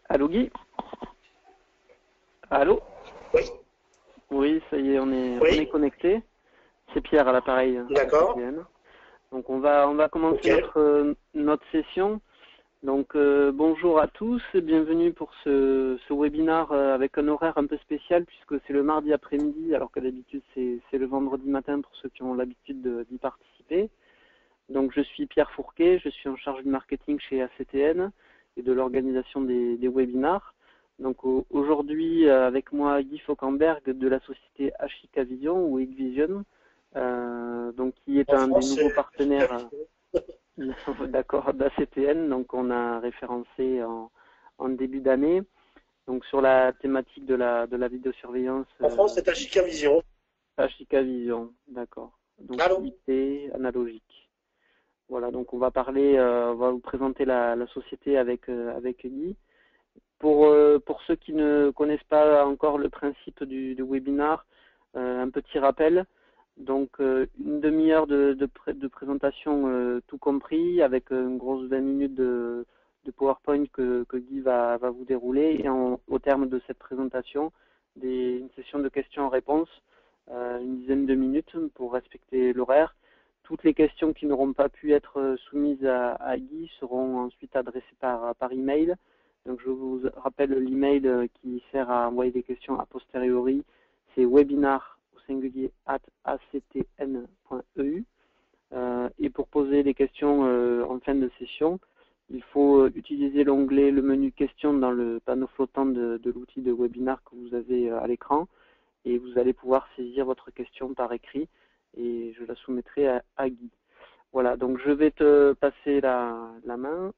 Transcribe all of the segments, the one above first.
Allô Guy? Allô? Oui, Oui, ça y est, on est oui, connecté. C'est Pierre à l'appareil d'accord, ACTN. Donc on va commencer ok. notre session. Donc bonjour à tous et bienvenue pour ce webinaire avec un horaire un peu spécial puisque c'est le mardi après-midi alors que d'habitude c'est le vendredi matin pour ceux qui ont l'habitude d'y participer. Donc je suis Pierre Fourquet, je suis en charge du marketing chez ACTN et de l'organisation des webinars. Donc aujourd'hui avec moi Guy Fauquemberg de la société HIK Vision ou Hikvision, donc qui est En un des France, nouveaux c'est partenaires d'accord d'ACTN, donc on a référencé en début d'année. Donc sur la thématique de la vidéosurveillance en France, c'est Ashika Vision. HIK Vision, d'accord. Donc Allô? IP analogique. Voilà, donc on va parler, on va vous présenter la société avec Guy. Pour ceux qui ne connaissent pas encore le principe du webinar, un petit rappel. Donc une demi-heure de présentation tout compris, avec une grosse 20 minutes de PowerPoint que Guy va vous dérouler. Et au terme de cette présentation, une session de questions-réponses, une dizaine de minutes pour respecter l'horaire. Toutes les questions qui n'auront pas pu être soumises à Guy seront ensuite adressées par email. Donc je vous rappelle l'email qui sert à envoyer des questions a posteriori, c'est webinar au singulier @actn.eu. Et pour poser des questions en fin de session, il faut utiliser l'onglet le menu questions dans le panneau flottant de l'outil de webinar que vous avez à l'écran et vous allez pouvoir saisir votre question par écrit et je la soumettrai à Guy. Voilà, donc je vais te passer la main.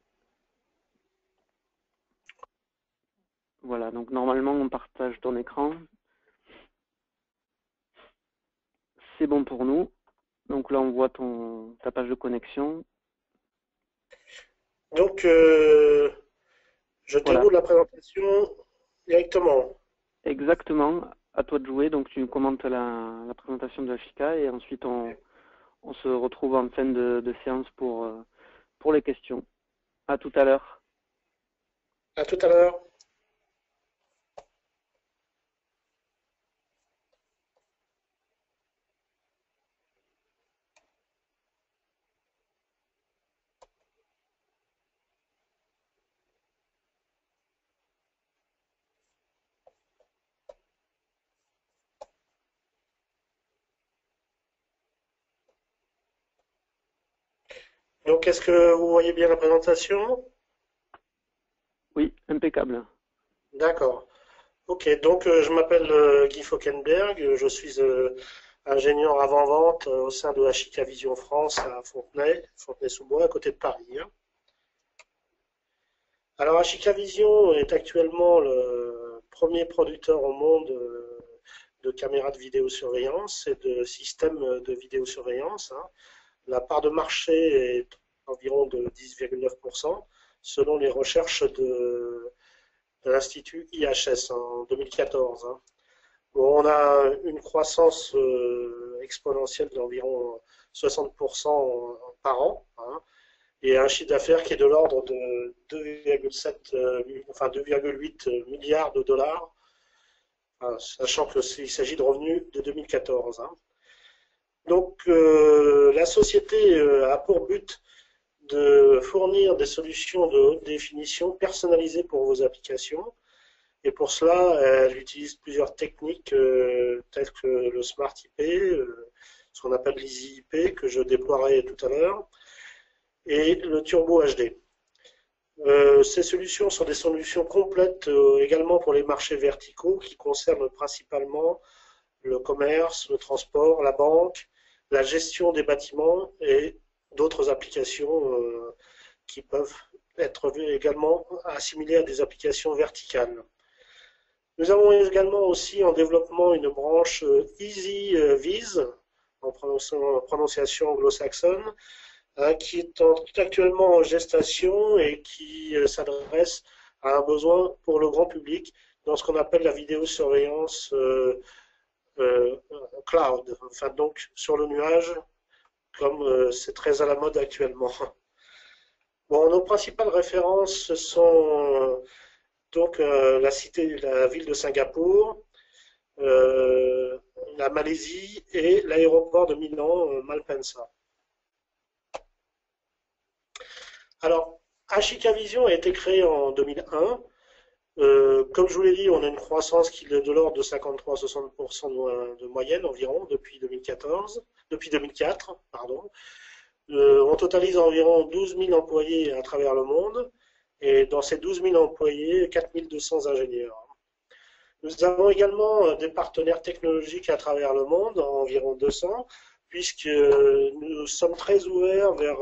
Voilà, donc normalement on partage ton écran. C'est bon pour nous. Donc là on voit ta page de connexion. Donc, je Voilà, déroule la présentation directement. exactement. À toi de jouer. Donc tu commentes la présentation de la Chica et ensuite on se retrouve en fin de séance pour les questions. À tout à l'heure. À tout à l'heure. Donc, est-ce que vous voyez bien la présentation? Oui, impeccable. D'accord. Ok, donc je m'appelle Guy Fauquemberg, je suis ingénieur avant-vente au sein de Ashika Vision France à Fontenay, Fontenay-sous-Bois, à côté de Paris, hein. Alors, Ashika Vision est actuellement le premier producteur au monde de caméras de vidéosurveillance et de systèmes de vidéosurveillance, hein. La part de marché est environ de 10,9% selon les recherches de l'Institut IHS en 2014, hein. Bon, on a une croissance exponentielle d'environ 60% par an, hein, et un chiffre d'affaires qui est de l'ordre de 2,7, enfin 2,8 milliards de dollars, hein, sachant qu'il s'agit de revenus de 2014, hein. Donc la société a pour but de fournir des solutions de haute définition personnalisées pour vos applications. Et pour cela, elle utilise plusieurs techniques telles que le Smart IP, ce qu'on appelle l'Easy IP, que je déploierai tout à l'heure, et le Turbo HD. Ces solutions sont des solutions complètes également pour les marchés verticaux qui concernent principalement le commerce, le transport, la banque, la gestion des bâtiments et d'autres applications qui peuvent être également assimilées à des applications verticales. Nous avons également aussi en développement une branche Easy Viz, en prononciation anglo-saxonne, qui est actuellement en gestation et qui s'adresse à un besoin pour le grand public dans ce qu'on appelle la vidéosurveillance euh, cloud, enfin donc sur le nuage, comme c'est très à la mode actuellement. Bon, nos principales références sont Donc la ville de Singapour, la Malaisie et l'aéroport de Milan, Malpensa. Alors, Ashika Vision a été créé en 2001. Comme je vous l'ai dit, on a une croissance qui est de l'ordre de 53-60% de moyenne environ depuis 2004, pardon. On totalise environ 12 000 employés à travers le monde et dans ces 12 000 employés, 4 200 ingénieurs. Nous avons également des partenaires technologiques à travers le monde, environ 200, puisque nous sommes très ouverts vers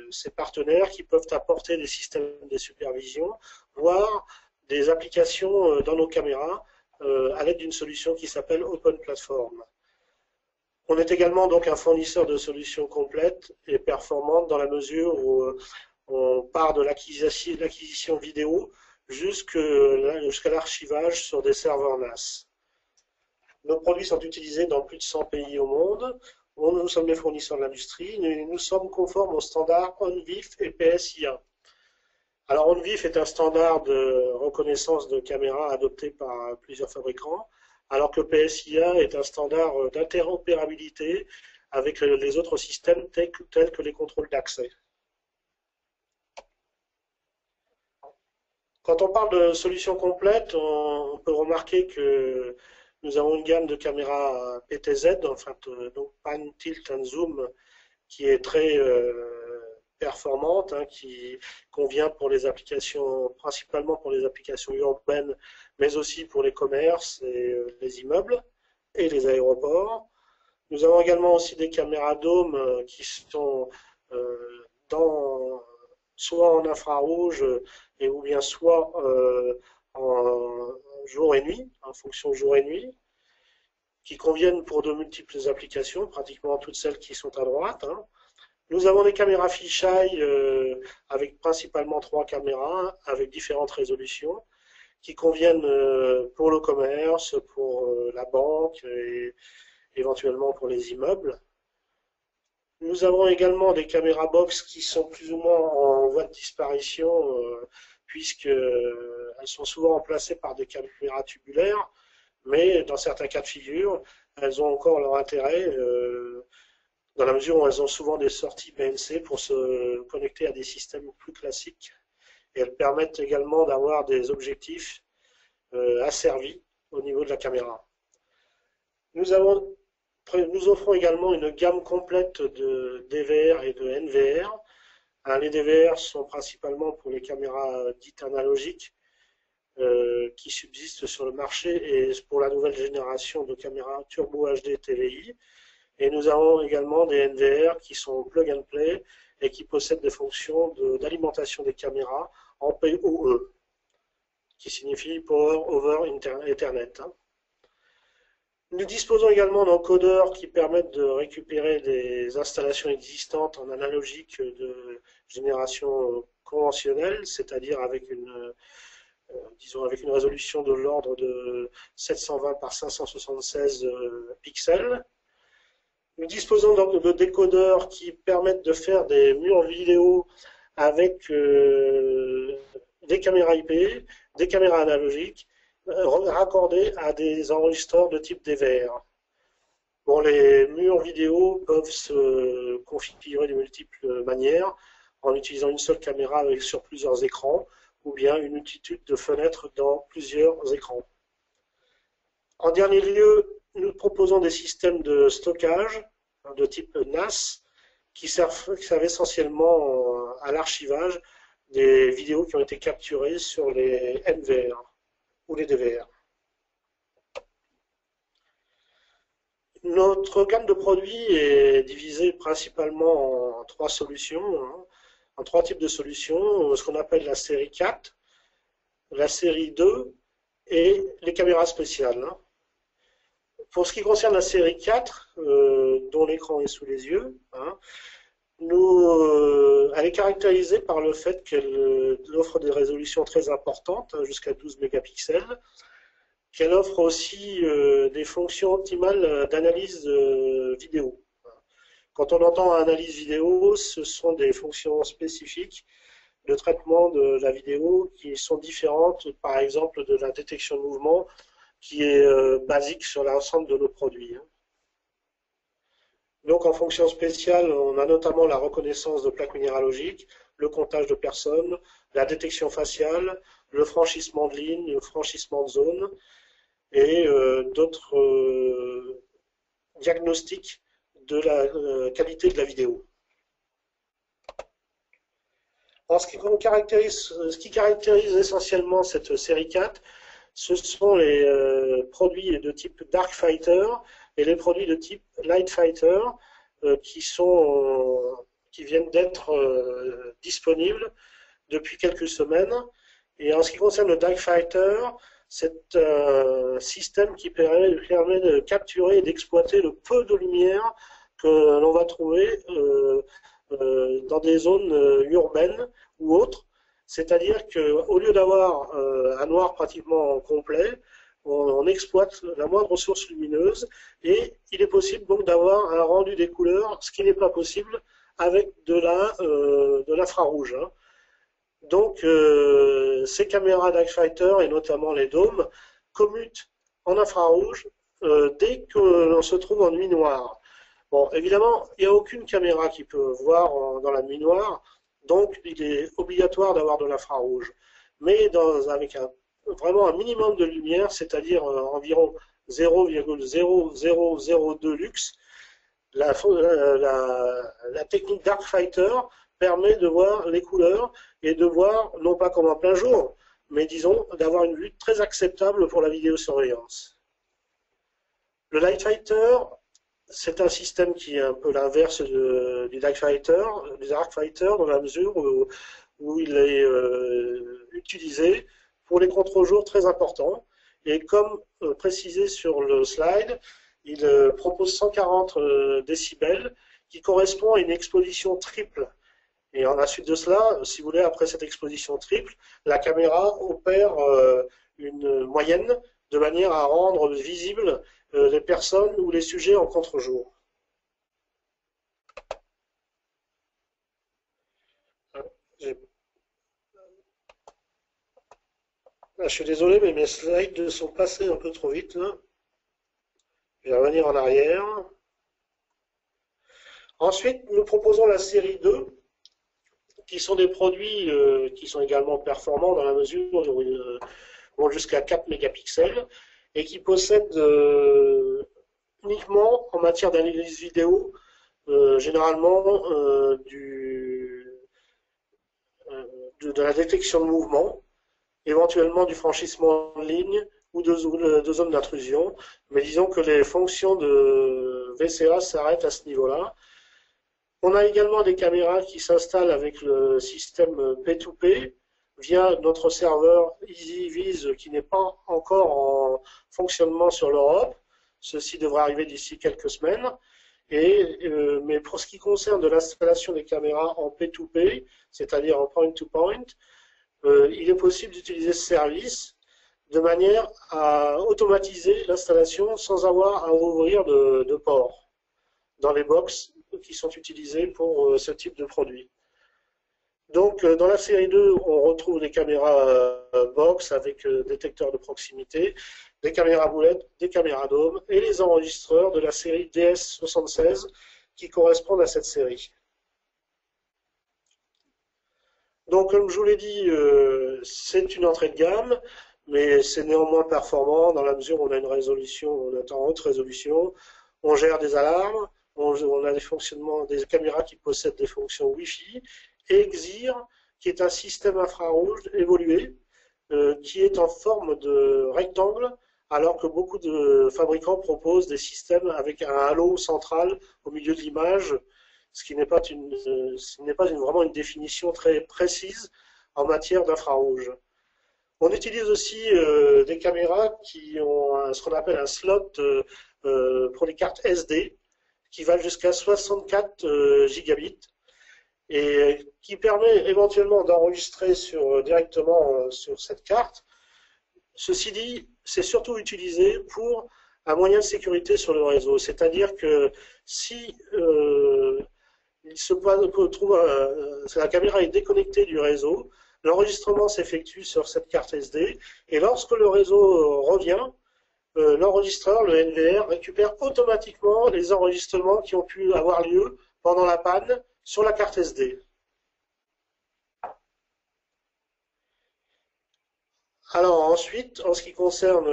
ces partenaires qui peuvent apporter des systèmes de supervision, voire des applications dans nos caméras à l'aide d'une solution qui s'appelle Open Platform. On est également donc un fournisseur de solutions complètes et performantes dans la mesure où on part de l'acquisition vidéo jusqu'à l'archivage sur des serveurs NAS. Nos produits sont utilisés dans plus de 100 pays au monde. Nous sommes des fournisseurs de l'industrie. Nous sommes conformes aux standards ONVIF et PSIA. Alors ONVIF est un standard de reconnaissance de caméras adopté par plusieurs fabricants, alors que PSIA est un standard d'interopérabilité avec les autres systèmes tels que les contrôles d'accès. Quand on parle de solutions complètes, on peut remarquer que nous avons une gamme de caméras PTZ, enfin donc Pan, Tilt and Zoom, qui est très performante, hein, qui convient pour les applications, principalement pour les applications urbaines, mais aussi pour les commerces et les immeubles et les aéroports. Nous avons également aussi des caméras dômes qui sont soit en infrarouge et ou bien soit en jour et nuit, en fonction jour et nuit, qui conviennent pour de multiples applications, pratiquement toutes celles qui sont à droite. Hein. Nous avons des caméras fisheye avec principalement 3 caméras avec différentes résolutions qui conviennent pour le commerce, pour la banque et éventuellement pour les immeubles. Nous avons également des caméras box qui sont plus ou moins en voie de disparition puisqu'elles sont souvent remplacées par des caméras tubulaires, mais dans certains cas de figure, elles ont encore leur intérêt dans la mesure où elles ont souvent des sorties BNC pour se connecter à des systèmes plus classiques. Et elles permettent également d'avoir des objectifs asservis au niveau de la caméra. Nous offrons également une gamme complète de DVR et de NVR. Les DVR sont principalement pour les caméras dites analogiques qui subsistent sur le marché et pour la nouvelle génération de caméras Turbo HD TVI. Et nous avons également des NVR qui sont plug and play et qui possèdent des fonctions d'alimentation des caméras en PoE, qui signifie Power over Ethernet. Nous disposons également d'encodeurs qui permettent de récupérer des installations existantes en analogique de génération conventionnelle, c'est-à-dire avec avec une résolution de l'ordre de 720 par 576 pixels. Nous disposons donc de décodeurs qui permettent de faire des murs vidéo avec des caméras IP, des caméras analogiques, raccordés à des enregistreurs de type DVR. Bon, les murs vidéo peuvent se configurer de multiples manières en utilisant une seule caméra sur plusieurs écrans ou bien une multitude de fenêtres dans plusieurs écrans. En dernier lieu, nous proposons des systèmes de stockage de type NAS qui servent essentiellement à l'archivage des vidéos qui ont été capturées sur les NVR ou les DVR. Notre gamme de produits est divisée principalement en 3 solutions, hein, en 3 types de solutions, ce qu'on appelle la série 4, la série 2 et les caméras spéciales. Hein. Pour ce qui concerne la série 4, dont l'écran est sous les yeux, hein, elle est caractérisée par le fait qu'elle offre des résolutions très importantes, hein, jusqu'à 12 mégapixels, qu'elle offre aussi des fonctions optimales d'analyse vidéo. Quand on entend analyse vidéo, ce sont des fonctions spécifiques de traitement de la vidéo qui sont différentes, par exemple, de la détection de mouvement qui est basique sur l'ensemble de nos produits. Donc en fonction spéciale, on a notamment la reconnaissance de plaques minéralogiques, le comptage de personnes, la détection faciale, le franchissement de ligne, le franchissement de zone et d'autres diagnostics de la qualité de la vidéo. Alors, ce qui caractérise essentiellement cette série 4, ce sont les produits de type Dark Fighter et les produits de type Light Fighter qui viennent d'être disponibles depuis quelques semaines. Et en ce qui concerne le Dark Fighter, c'est un système qui permet de capturer et d'exploiter le peu de lumière que l'on va trouver dans des zones urbaines ou autres. C'est-à-dire qu'au lieu d'avoir un noir pratiquement complet, on exploite la moindre source lumineuse et il est possible donc d'avoir un rendu des couleurs, ce qui n'est pas possible avec de l'infrarouge. Hein. Donc ces caméras Dark Fighter et notamment les dômes commutent en infrarouge dès que l'on se trouve en nuit noire. Bon, évidemment, il n'y a aucune caméra qui peut voir dans la nuit noire, donc il est obligatoire d'avoir de l'infrarouge. Mais avec vraiment un minimum de lumière, c'est-à-dire environ 0,0002 lux, la technique Dark Fighter permet de voir les couleurs et de voir, non pas comme en plein jour, mais disons d'avoir une vue très acceptable pour la vidéosurveillance. Le Light Fighter, c'est un système qui est un peu l'inverse du Dark Fighter, dans la mesure où il est utilisé pour les contre-jours très importants. Et comme précisé sur le slide, il propose 140 décibels qui correspond à une exposition triple. Et en la suite de cela, si vous voulez, après cette exposition triple, la caméra opère une moyenne de manière à rendre visibles les personnes ou les sujets en contre-jour. Je suis désolé, mais mes slides sont passés un peu trop vite. Là. Je vais revenir en arrière. Ensuite, nous proposons la série 2, qui sont des produits qui sont également performants dans la mesure où ils vont jusqu'à 4 mégapixels et qui possèdent uniquement en matière d'analyse vidéo, généralement de la détection de mouvement, éventuellement du franchissement de ligne ou de zone d'intrusion, mais disons que les fonctions de VCA s'arrêtent à ce niveau-là. On a également des caméras qui s'installent avec le système P2P via notre serveur EasyViz qui n'est pas encore en fonctionnement sur l'Europe. Ceci devrait arriver d'ici quelques semaines. Mais pour ce qui concerne de l'installation des caméras en P2P, c'est-à-dire en point-to-point, il est possible d'utiliser ce service de manière à automatiser l'installation sans avoir à ouvrir de port dans les box qui sont utilisés pour ce type de produit. Donc, dans la série 2, on retrouve des caméras box avec détecteurs de proximité, des caméras boulettes, des caméras dôme et les enregistreurs de la série DS76 qui correspondent à cette série. Donc, comme je vous l'ai dit, c'est une entrée de gamme, mais c'est néanmoins performant dans la mesure où on a une résolution, on est en haute résolution, on gère des alarmes, on a des caméras qui possèdent des fonctions Wi-Fi, et XIR, qui est un système infrarouge évolué, qui est en forme de rectangle, alors que beaucoup de fabricants proposent des systèmes avec un halo central au milieu de l'image, ce qui n'est pas vraiment une définition très précise en matière d'infrarouge. On utilise aussi des caméras qui ont ce qu'on appelle un slot pour les cartes SD, qui va jusqu'à 64 gigabits et qui permet éventuellement d'enregistrer directement sur cette carte. Ceci dit, c'est surtout utilisé pour un moyen de sécurité sur le réseau, c'est-à-dire que si il la caméra est déconnectée du réseau, l'enregistrement s'effectue sur cette carte SD, et lorsque le réseau revient, l'enregistreur, le NVR, récupère automatiquement les enregistrements qui ont pu avoir lieu pendant la panne sur la carte SD. Alors ensuite, en ce qui concerne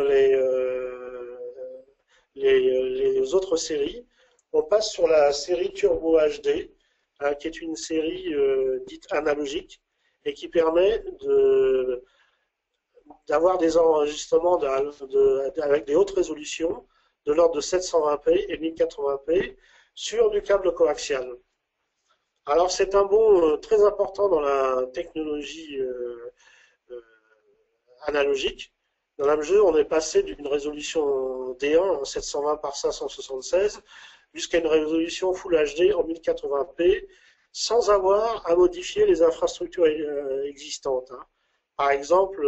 les autres séries, on passe sur la série Turbo HD, qui est une série dite analogique et qui permet d'avoir des enregistrements avec des hautes résolutions de l'ordre de 720p et 1080p sur du câble coaxial. Alors c'est un bond très important dans la technologie analogique. Dans la mesure, on est passé d'une résolution D1 en 720 par 576 jusqu'à une résolution Full HD en 1080p sans avoir à modifier les infrastructures existantes. Par exemple,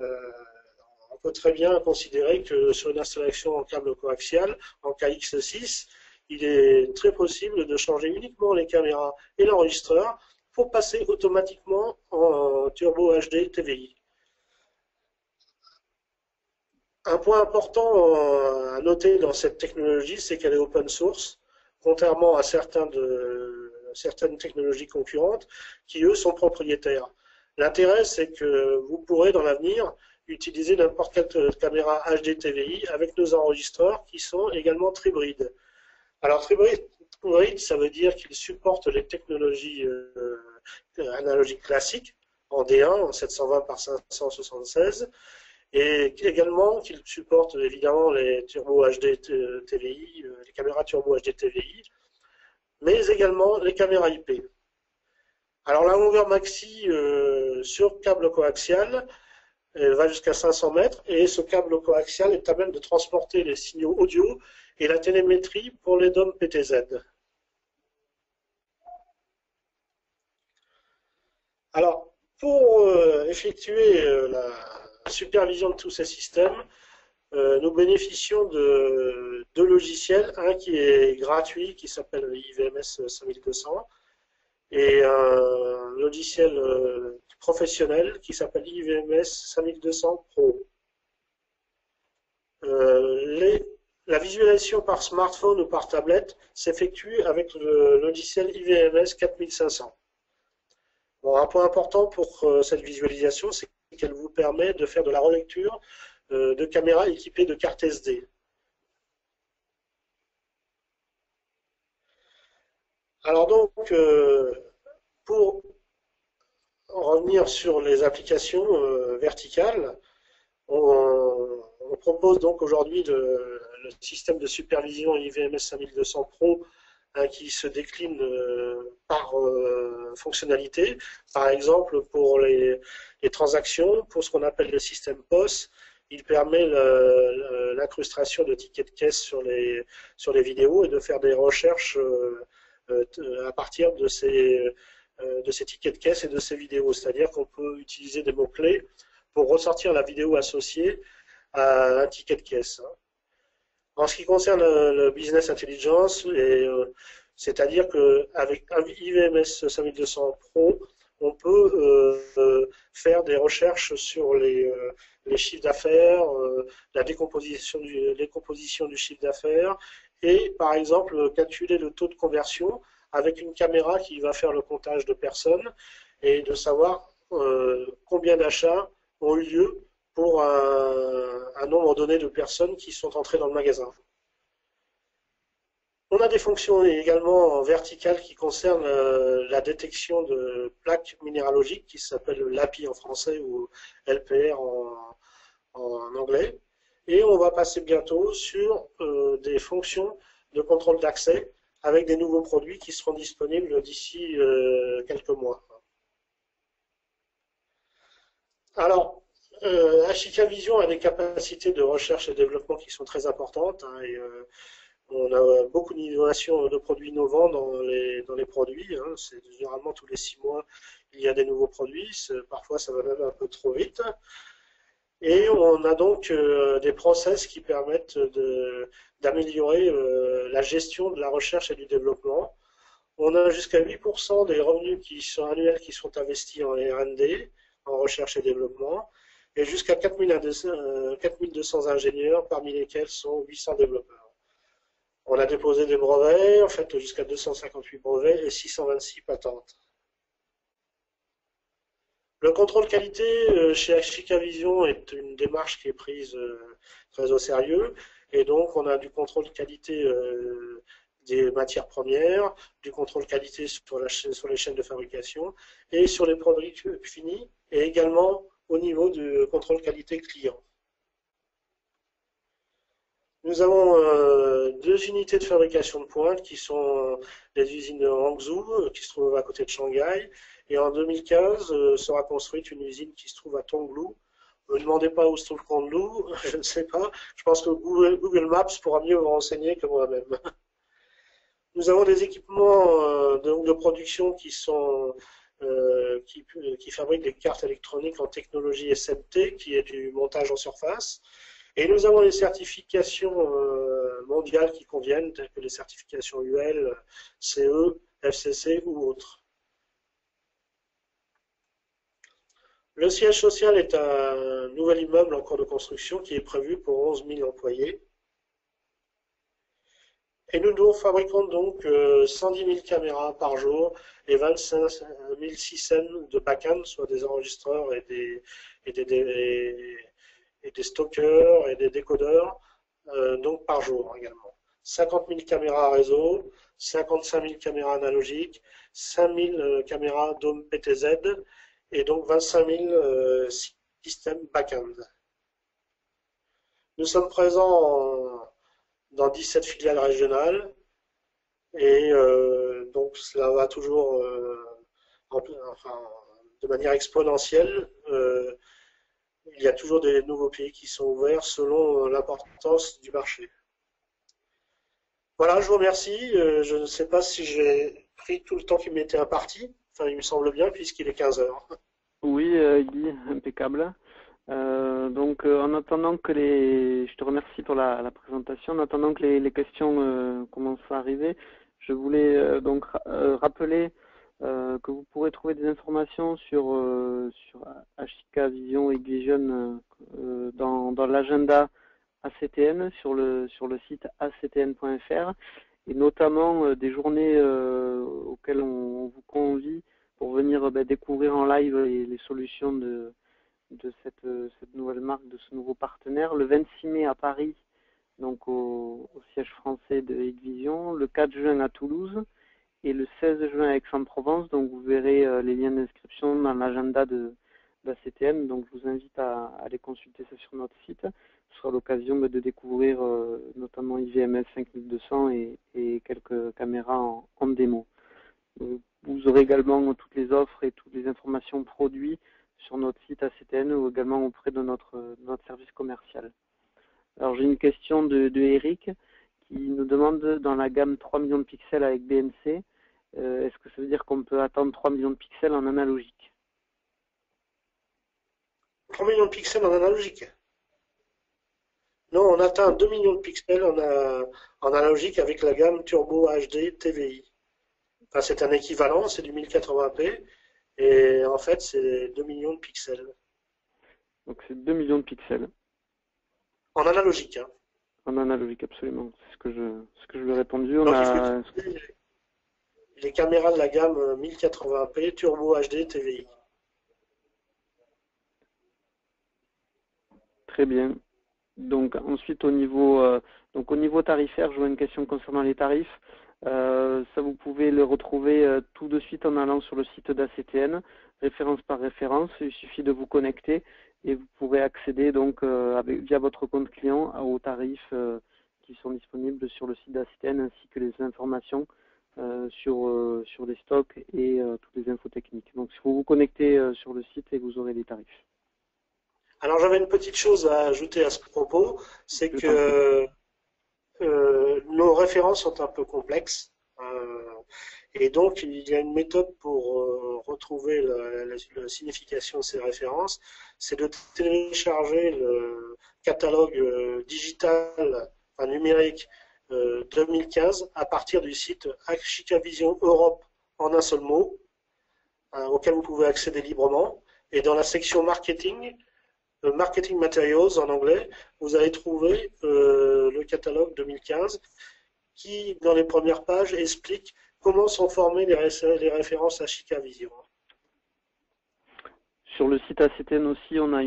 on peut très bien considérer que sur une installation en câble coaxial, en KX6, il est très possible de changer uniquement les caméras et l'enregistreur pour passer automatiquement en Turbo HD TVI. Un point important à noter dans cette technologie, c'est qu'elle est open source, contrairement à certaines technologies concurrentes qui, eux, sont propriétaires. L'intérêt, c'est que vous pourrez, dans l'avenir, utiliser n'importe quelle caméra HD TVI avec nos enregistreurs qui sont également tribrides. Alors, tribride, ça veut dire qu'ils supportent les technologies analogiques classiques en D1, en 720 par 576, et également qu'ils supportent évidemment les Turbo HD TVI, les caméras Turbo HD TVI, mais également les caméras IP. Alors la longueur maxi sur câble coaxial va jusqu'à 500 mètres et ce câble coaxial est à même de transporter les signaux audio et la télémétrie pour les DOM PTZ. Alors pour effectuer la supervision de tous ces systèmes, nous bénéficions de deux logiciels, un qui est gratuit, qui s'appelle IVMS 5200, et un logiciel professionnel qui s'appelle IVMS 5200 Pro. La visualisation par smartphone ou par tablette s'effectue avec le logiciel IVMS 4500. Bon, un point important pour cette visualisation, c'est qu'elle vous permet de faire de la relecture de caméras équipées de cartes SD. Alors donc, pour en revenir sur les applications verticales, on propose donc aujourd'hui le système de supervision IVMS 5200 Pro qui se décline par fonctionnalité. Par exemple, pour les transactions, pour ce qu'on appelle le système POS, il permet l'incrustation de tickets de caisse sur les vidéos et de faire des recherches à partir de ces tickets de caisse et de ces vidéos. C'est-à-dire qu'on peut utiliser des mots-clés pour ressortir la vidéo associée à un ticket de caisse. En ce qui concerne le business intelligence, c'est-à-dire qu'avec un IVMS 5200 Pro, on peut faire des recherches sur les chiffres d'affaires, la décomposition du chiffre d'affaires, et par exemple calculer le taux de conversion avec une caméra qui va faire le comptage de personnes et de savoir combien d'achats ont eu lieu pour un nombre donné de personnes qui sont entrées dans le magasin. On a des fonctions également verticales qui concernent la détection de plaques minéralogiques qui s'appelle l'API en français ou LPR en anglais. Et on va passer bientôt sur des fonctions de contrôle d'accès avec des nouveaux produits qui seront disponibles d'ici quelques mois. Alors, Ashika Vision a des capacités de recherche et développement qui sont très importantes. On a beaucoup d'innovations de produits innovants dans les produits. C'est généralement tous les 6 mois, il y a des nouveaux produits. Parfois, ça va même un peu trop vite. Et on a donc des process qui permettent d'améliorer la gestion de la recherche et du développement On a jusqu'à 8% des revenus qui sont annuels qui sont investis en R&D, en recherche et développement, et jusqu'à 4200 ingénieurs, parmi lesquels sont 800 développeurs. On a déposé des brevets, en fait jusqu'à 258 brevets et 626 patentes. Le contrôle qualité chez Ashika Vision est une démarche qui est prise très au sérieux, et donc on a du contrôle qualité des matières premières, du contrôle qualité sur les chaînes de fabrication et sur les produits finis, et également au niveau du contrôle qualité client. Nous avons deux unités de fabrication de pointe qui sont les usines de Hangzhou, qui se trouvent à côté de Shanghai. Et en 2015 sera construite une usine qui se trouve à Tonglu. Ne me demandez pas où se trouve Tonglu, je ne sais pas. Je pense que Google Maps pourra mieux vous renseigner que moi-même. Nous avons des équipements de production qui fabriquent des cartes électroniques en technologie SMT, qui est du montage en surface. Et nous avons les certifications mondiales qui conviennent, telles que les certifications UL, CE, FCC ou autres. Le siège social est un nouvel immeuble en cours de construction qui est prévu pour 11 000 employés. Et nous fabriquons donc 110 000 caméras par jour et 25 000 systèmes de back-end, soit des enregistreurs et des stockers et des décodeurs, donc par jour également. 50 000 caméras réseau, 55 000 caméras analogiques, 5 000 caméras Dome PTZ et donc 25 000 systèmes back-end. Nous sommes présents dans 17 filiales régionales et donc cela va toujours de manière exponentielle. Il y a toujours des nouveaux pays qui sont ouverts selon l'importance du marché. Voilà, je vous remercie. Je ne sais pas si j'ai pris tout le temps qui m'était imparti. Enfin, il me semble bien puisqu'il est 15 heures. Oui, Guy, impeccable. En attendant que je te remercie pour la présentation. En attendant que les questions commencent à arriver, je voulais rappeler que vous pourrez trouver des informations sur Ashika Vision et Vision dans l'agenda ACTN sur le site actn.fr et notamment des journées auxquelles on vous convie pour venir découvrir en live les solutions de cette nouvelle marque, de ce nouveau partenaire. Le 26 mai à Paris, donc au siège français de Hikvision, le 4 juin à Toulouse et le 16 juin à Aix-en-Provence. Donc vous verrez les liens d'inscription dans l'agenda de la CTN. Donc je vous invite à aller consulter ça sur notre site. Ce sera l'occasion de découvrir notamment IVMS 5200 et quelques caméras en démo. Vous aurez également toutes les offres et toutes les informations produits sur notre site ACTN ou également auprès de notre service commercial. Alors j'ai une question de Eric qui nous demande, dans la gamme 3 millions de pixels avec BNC, est-ce que ça veut dire qu'on peut attendre 3 millions de pixels en analogique? 3 millions de pixels en analogique? Non, on atteint 2 millions de pixels en analogique avec la gamme Turbo HD TVI. Enfin, c'est un équivalent, c'est du 1080p. Et en fait, c'est 2 millions de pixels. Donc c'est 2 millions de pixels. En analogique. Hein. En analogique, absolument. C'est ce que je lui ai répondu. Donc, les caméras de la gamme 1080p Turbo HD TVI. Très bien. Donc ensuite au niveau tarifaire, je vois une question concernant les tarifs. Ça vous pouvez le retrouver tout de suite en allant sur le site d'ACTN, référence par référence. Il suffit de vous connecter et vous pourrez accéder donc via votre compte client aux tarifs qui sont disponibles sur le site d'ACTN ainsi que les informations sur les stocks et toutes les infos techniques. Donc il faut vous connecter sur le site et vous aurez les tarifs. Alors j'avais une petite chose à ajouter à ce propos, c'est que nos références sont un peu complexes et donc il y a une méthode pour retrouver la signification de ces références, c'est de télécharger le catalogue digital, enfin numérique 2015 à partir du site Chicavision Europe en un seul mot, auquel vous pouvez accéder librement. Et dans la section marketing, Marketing Materials en anglais, vous allez trouver le catalogue 2015 qui, dans les premières pages, explique comment sont formées les références à Chicavision. Sur le site ACTN aussi, on a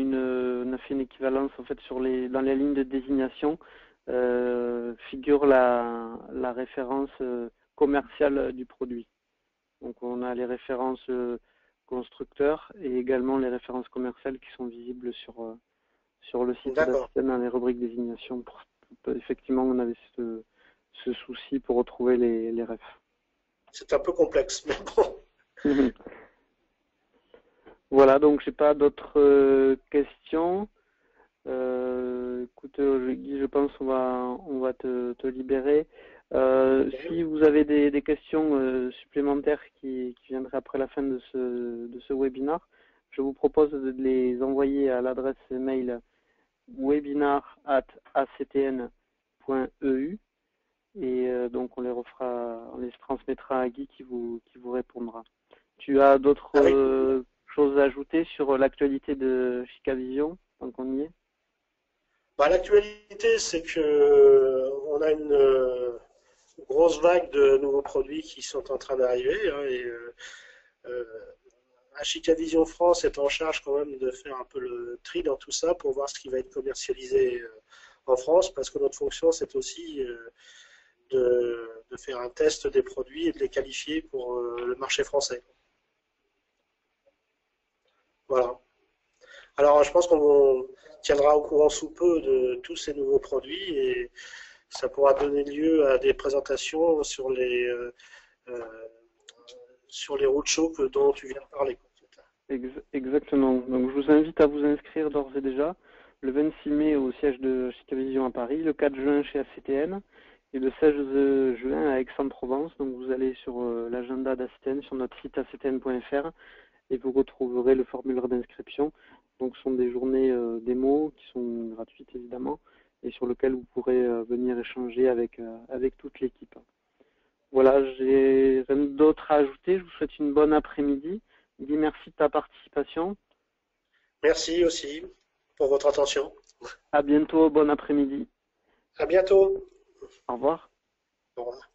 fait une équivalence en fait dans les lignes de désignation. Figure la référence commerciale du produit. Donc on a les références constructeurs et également les références commerciales qui sont visibles sur le site d'ACTN dans les rubriques désignation. Effectivement, on avait ce souci pour retrouver les refs. C'est un peu complexe, mais bon. Voilà, donc j'ai pas d'autres questions. Écoute, Guy, je pense qu'on va te libérer. Si vous avez des questions supplémentaires qui viendraient après la fin de ce webinaire, je vous propose de les envoyer à l'adresse mail webinar@actn.eu et donc on les transmettra à Guy qui vous répondra. Tu as d'autres choses à ajouter sur l'actualité de Chicavision, tant qu'on y est? L'actualité, c'est que on a une grosse vague de nouveaux produits qui sont en train d'arriver. Chicavision France est en charge quand même de faire un peu le tri dans tout ça pour voir ce qui va être commercialisé en France, parce que notre fonction, c'est aussi de faire un test des produits et de les qualifier pour le marché français. Voilà. Alors, je pense qu'on tiendra au courant sous peu de tous ces nouveaux produits et ça pourra donner lieu à des présentations sur les roadshows dont tu viens de parler. Exactement. Donc, je vous invite à vous inscrire d'ores et déjà le 26 mai au siège de Chicavision à Paris, le 4 juin chez ACTN et le 16 juin à Aix-en-Provence. Donc, vous allez sur l'agenda d'ACTN sur notre site actn.fr et vous retrouverez le formulaire d'inscription. Donc, ce sont des journées démo qui sont gratuites évidemment et sur lesquelles vous pourrez venir échanger avec toute l'équipe. Voilà, j'ai rien d'autre à ajouter. Je vous souhaite une bonne après-midi. Guy, merci de ta participation. Merci aussi pour votre attention. À bientôt, bon après-midi. À bientôt. Au revoir. Au revoir.